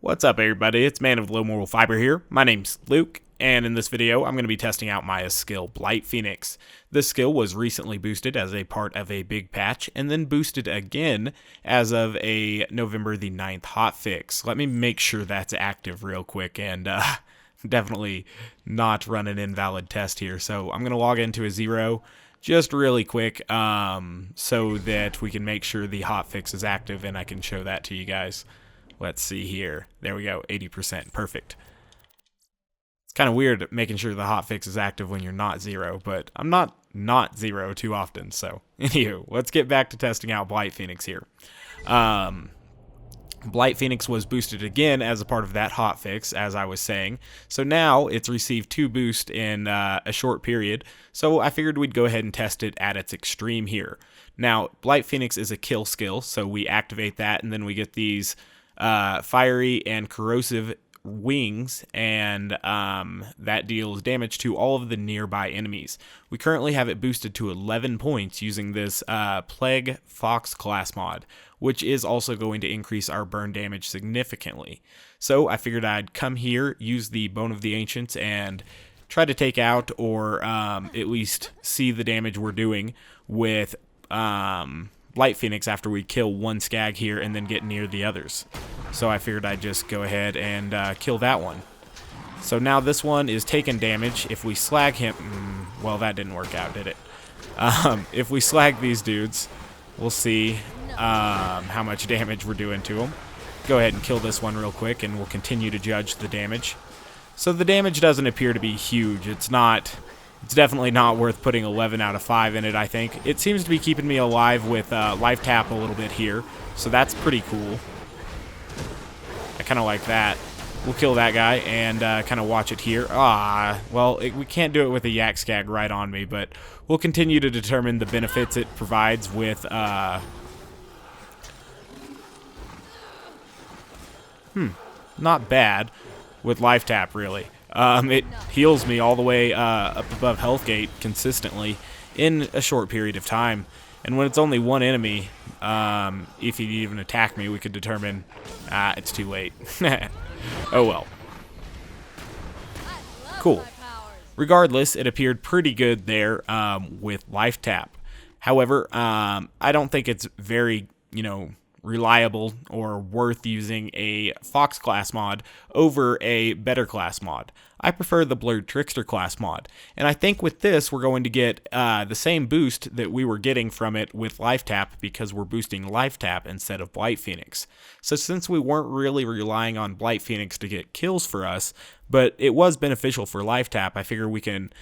What's up, everybody? It's Man of Low Moral Fiber here. My name's Luke, and in this video, I'm going to be testing out my skill, Blight Phoenix. This skill was recently boosted as a part of a big patch, and then boosted again as of a November the 9th hotfix. Let me make sure that's active real quick, and definitely not run an invalid test here. So I'm going to log into a 0 just really quick so that we can make sure the hotfix is active, and I can show that to you guys. Let's see here. There we go, 80%. Perfect. It's kind of weird making sure the hotfix is active when you're not 0, but I'm not 0 too often. So, anywho, let's get back to testing out Blight Phoenix here. Blight Phoenix was boosted again as a part of that hotfix, as I was saying. So now it's received 2 boosts in a short period. So I figured we'd go ahead and test it at its extreme here. Now, Blight Phoenix is a kill skill, so we activate that, and then we get these fiery and corrosive wings, and that deals damage to all of the nearby enemies. We currently have it boosted to 11 points using this Plague Fox class mod, which is also going to increase our burn damage significantly. So I figured I'd come here, use the Bone of the Ancients, and try to take out, or at least see the damage we're doing with Blight Phoenix after we kill one skag here and then get near the others. So I figured I'd just go ahead and kill that one. So now this one is taking damage. If we slag him, well, that didn't work out, did it? If we slag these dudes, we'll see how much damage we're doing to them. Go ahead and kill this one real quick, and we'll continue to judge the damage. So the damage doesn't appear to be huge. It's definitely not worth putting 11 out of 5 in it, I think. It seems to be keeping me alive with life tap a little bit here, so that's pretty cool. I kind of like that. We'll kill that guy and kind of watch it here. Well, we can't do it with a yak skag right on me, but we'll continue to determine the benefits it provides with not bad with life tap, really. It heals me all the way up above health gate consistently in a short period of time. And when it's only one enemy, if he'd even attack me, we could determine, it's too late. Oh well. Cool. Regardless, it appeared pretty good there with life tap. However, I don't think it's very, reliable or worth using a Fox class mod over a better class mod. I prefer the Blurred Trickster class mod, and I think with this we're going to get the same boost that we were getting from it with life tap, because we're boosting life tap instead of Blight Phoenix. So since we weren't really relying on Blight Phoenix to get kills for us, but it was beneficial for life tap, I figure we can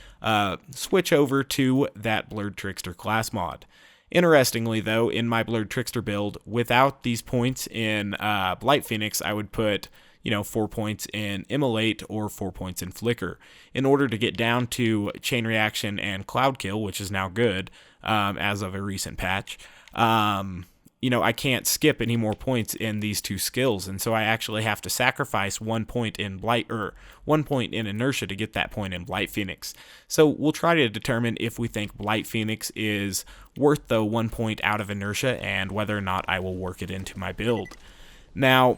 switch over to that Blurred Trickster class mod. Interestingly, though, in my Blurred Trickster build, without these points in Blight Phoenix, I would put 4 points in Immolate or 4 points in Flicker in order to get down to Chain Reaction and Cloud Kill, which is now good as of a recent patch. I can't skip any more points in these 2 skills, and so I actually have to sacrifice 1 point in 1 point in Inertia to get that point in Blight Phoenix. So we'll try to determine if we think Blight Phoenix is worth the 1 point out of Inertia, and whether or not I will work it into my build. Now,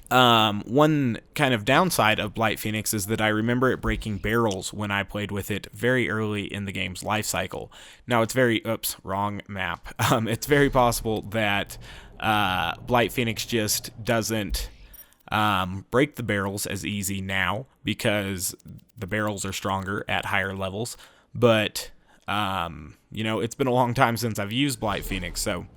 one kind of downside of Blight Phoenix is that I remember it breaking barrels when I played with it very early in the game's life cycle. Now it's wrong map. It's very possible that Blight Phoenix just doesn't break the barrels as easy now, because the barrels are stronger at higher levels. But it's been a long time since I've used Blight Phoenix, so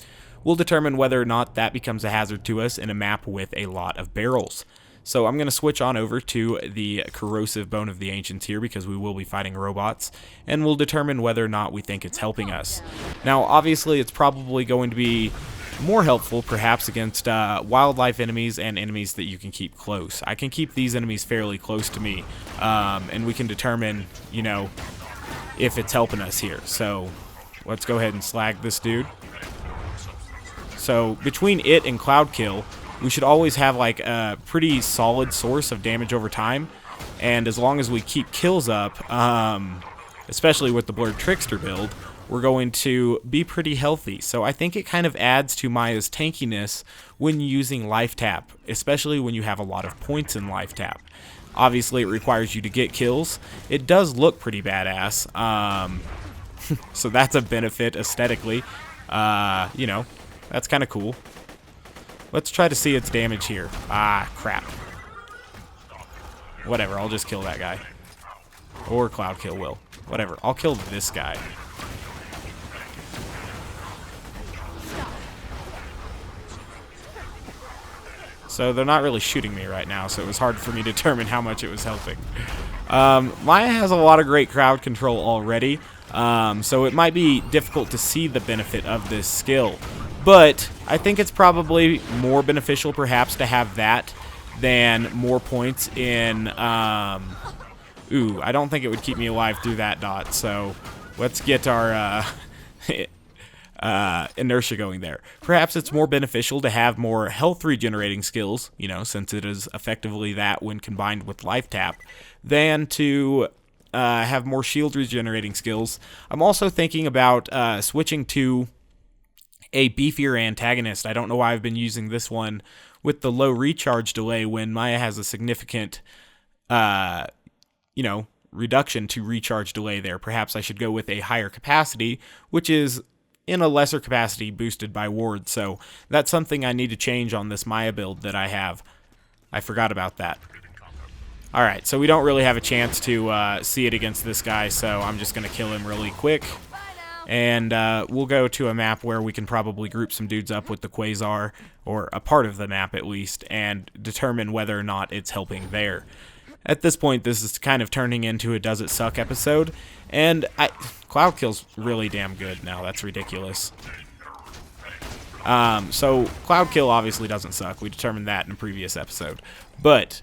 we'll determine whether or not that becomes a hazard to us in a map with a lot of barrels. So I'm going to switch on over to the corrosive Bone of the Ancients here, because we will be fighting robots, and we'll determine whether or not we think it's helping us. Now, obviously, it's probably going to be more helpful perhaps against wildlife enemies and enemies that you can keep close. I can keep these enemies fairly close to me, and we can determine, if it's helping us here. So let's go ahead and slag this dude. So between it and Cloud Kill, we should always have like a pretty solid source of damage over time, and as long as we keep kills up, especially with the Blurred Trickster build, we're going to be pretty healthy. So I think it kind of adds to Maya's tankiness when using life tap, especially when you have a lot of points in life tap. Obviously, it requires you to get kills. It does look pretty badass, so that's a benefit aesthetically. You know, that's kind of cool. Let's try to see its damage here. Ah, crap. Whatever, I'll just kill that guy. Or Cloud Kill will. Whatever, I'll kill this guy. So they're not really shooting me right now, so it was hard for me to determine how much it was helping. Maya has a lot of great crowd control already, so it might be difficult to see the benefit of this skill. But I think it's probably more beneficial perhaps to have that than more points in... ooh, I don't think it would keep me alive through that dot, so let's get our... inertia going there. Perhaps it's more beneficial to have more health regenerating skills, you know, since it is effectively that when combined with life tap, than to have more shield regenerating skills. I'm also thinking about switching to a beefier antagonist. I don't know why I've been using this one with the low recharge delay when Maya has a significant, you know, reduction to recharge delay there. Perhaps I should go with a higher capacity, which is in a lesser capacity boosted by ward. So that's something I need to change on this Maya build that I have. I forgot about that. Alright, so we don't really have a chance to see it against this guy, so I'm just going to kill him really quick. And we'll go to a map where we can probably group some dudes up with the Quasar, or a part of the map at least, and determine whether or not it's helping there. At this point, this is kind of turning into a Does It Suck episode, and Cloud Kill's really damn good now. That's ridiculous. So Cloud Kill obviously doesn't suck. We determined that in a previous episode. But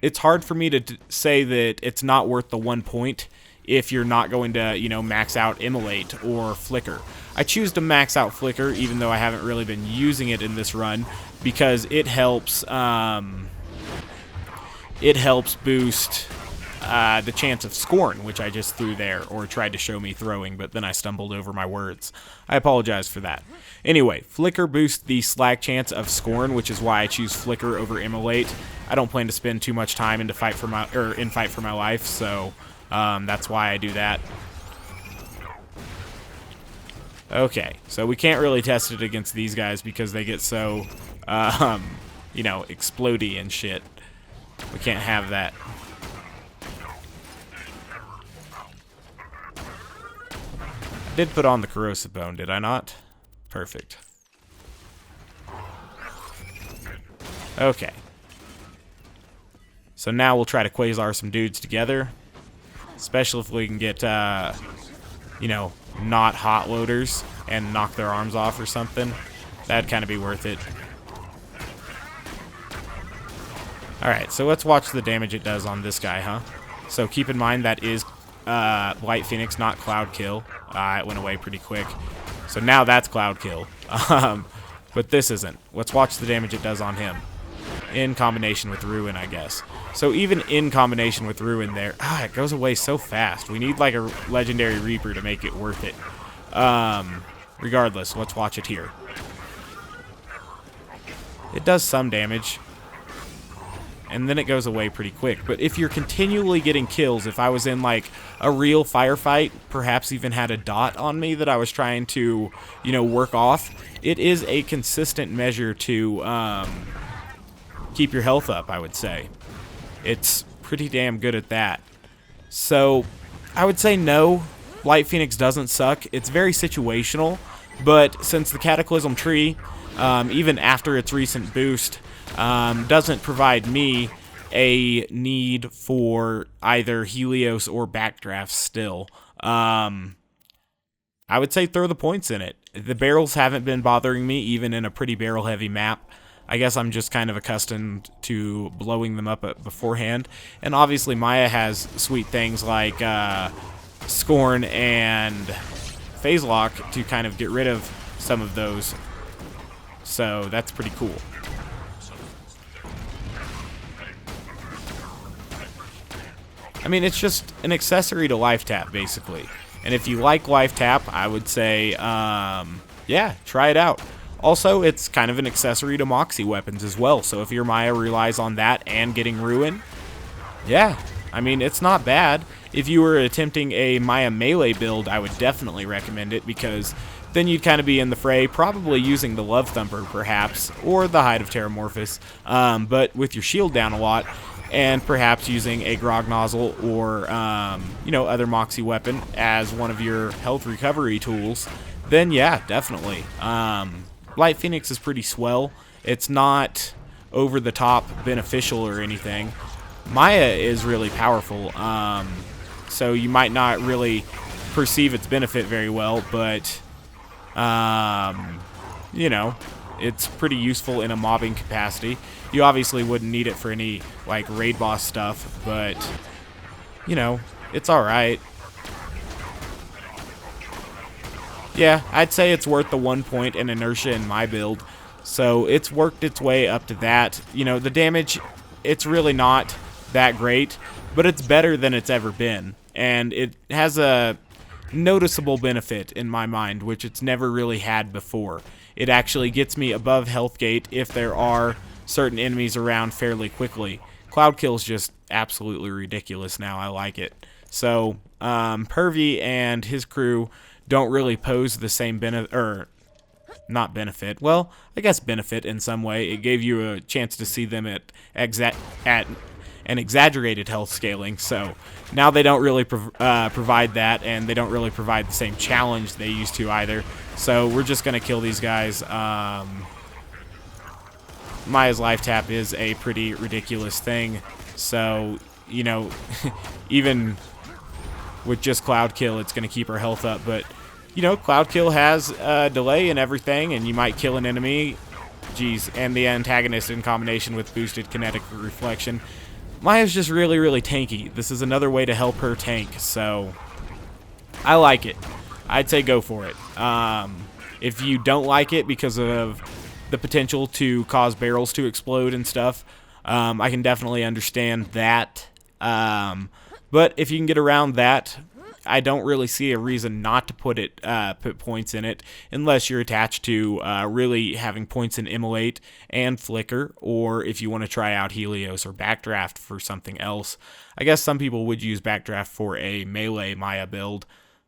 it's hard for me to say that it's not worth the 1 point if you're not going to, you know, max out Immolate or Flicker. I choose to max out Flicker, even though I haven't really been using it in this run, because it helps... it helps boost the chance of Scorn, which I just threw there, or tried to show me throwing, but then I stumbled over my words. I apologize for that. Anyway, Flicker boosts the slag chance of Scorn, which is why I choose Flicker over Immolate. I don't plan to spend too much time in fight for my life, so that's why I do that. Okay, so we can't really test it against these guys because they get so, you know, explodey and shit. We can't have that. I did put on the corrosive bone, did I not? Perfect. Okay. So now we'll try to Quasar some dudes together. Especially if we can get, you know, not hot loaders and knock their arms off or something. That'd kind of be worth it. Alright, so let's watch the damage it does on this guy, huh? So keep in mind that is Blight Phoenix, not Cloud Kill. It went away pretty quick. So now that's Cloud Kill. But this isn't. Let's watch the damage it does on him. In combination with Ruin, I guess. So even in combination with Ruin there... it goes away so fast. We need like a Legendary Reaper to make it worth it. Regardless, let's watch it here. It does some damage. And then it goes away pretty quick. But if you're continually getting kills, if I was in like a real firefight, perhaps even had a dot on me that I was trying to, you know, work off, it is a consistent measure to keep your health up, I would say. It's pretty damn good at that. So I would say no, Blight Phoenix doesn't suck. It's very situational, but since the Cataclysm tree, even after its recent boost, doesn't provide me a need for either Helios or backdrafts still. I would say throw the points in it. The barrels haven't been bothering me, even in a pretty barrel-heavy map. I guess I'm just kind of accustomed to blowing them up beforehand. And obviously Maya has sweet things like Scorn and Phase Lock to kind of get rid of some of those. So that's pretty cool. I mean, it's just an accessory to life tap, basically. And if you like life tap, I would say, yeah, try it out. Also, it's kind of an accessory to Moxie weapons as well, so if your Maya relies on that and getting Ruin, yeah, I mean, it's not bad. If you were attempting a Maya melee build, I would definitely recommend it, because then you'd kind of be in the fray, probably using the Love Thumper, perhaps, or the Hide of Terramorphous, but with your shield down a lot, and perhaps using a Grog Nozzle or, you know, other Moxie weapon as one of your health recovery tools, then yeah, definitely. Blight Phoenix is pretty swell. It's not over-the-top beneficial or anything. Maya is really powerful, so you might not really perceive its benefit very well, but, you know, it's pretty useful in a mobbing capacity. You obviously wouldn't need it for any, like, raid boss stuff, but, you know, it's alright. Yeah, I'd say it's worth the 1 point in inertia in my build, so it's worked its way up to that. You know, the damage, it's really not that great, but it's better than it's ever been, and it has a noticeable benefit in my mind, which it's never really had before. It actually gets me above health gate if there are certain enemies around fairly quickly. Cloud Kill's just absolutely ridiculous now. I like it. So, Pervy and his crew don't really pose the same benefit, or not benefit, well, I guess benefit in some way. It gave you a chance to see them at an exaggerated health scaling, so now they don't really provide that, and they don't really provide the same challenge they used to either, so we're just going to kill these guys. Maya's life tap is a pretty ridiculous thing, so, you know, even with just Cloud Kill, it's going to keep her health up, but, you know, Cloud Kill has a delay and everything, and you might kill an enemy, geez, and the antagonist in combination with boosted kinetic reflection. Maya's just really, really tanky. This is another way to help her tank, so I like it. I'd say go for it. If you don't like it because of the potential to cause barrels to explode and stuff, I can definitely understand that. But if you can get around that, I don't really see a reason not to put points in it, unless you're attached to really having points in Immolate and Flicker, or if you want to try out Helios or Backdraft for something else. I guess some people would use Backdraft for a melee Maya build,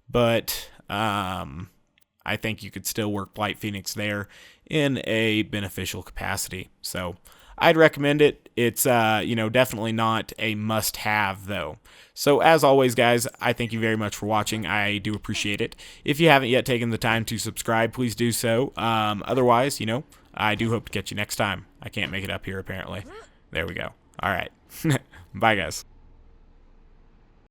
but I think you could still work Blight Phoenix there in a beneficial capacity. So I'd recommend it. It's, you know, definitely not a must-have, though. So, as always, guys, I thank you very much for watching. I do appreciate it. If you haven't yet taken the time to subscribe, please do so. Otherwise, you know, I do hope to catch you next time. I can't make it up here, apparently. There we go. All right. Bye, guys.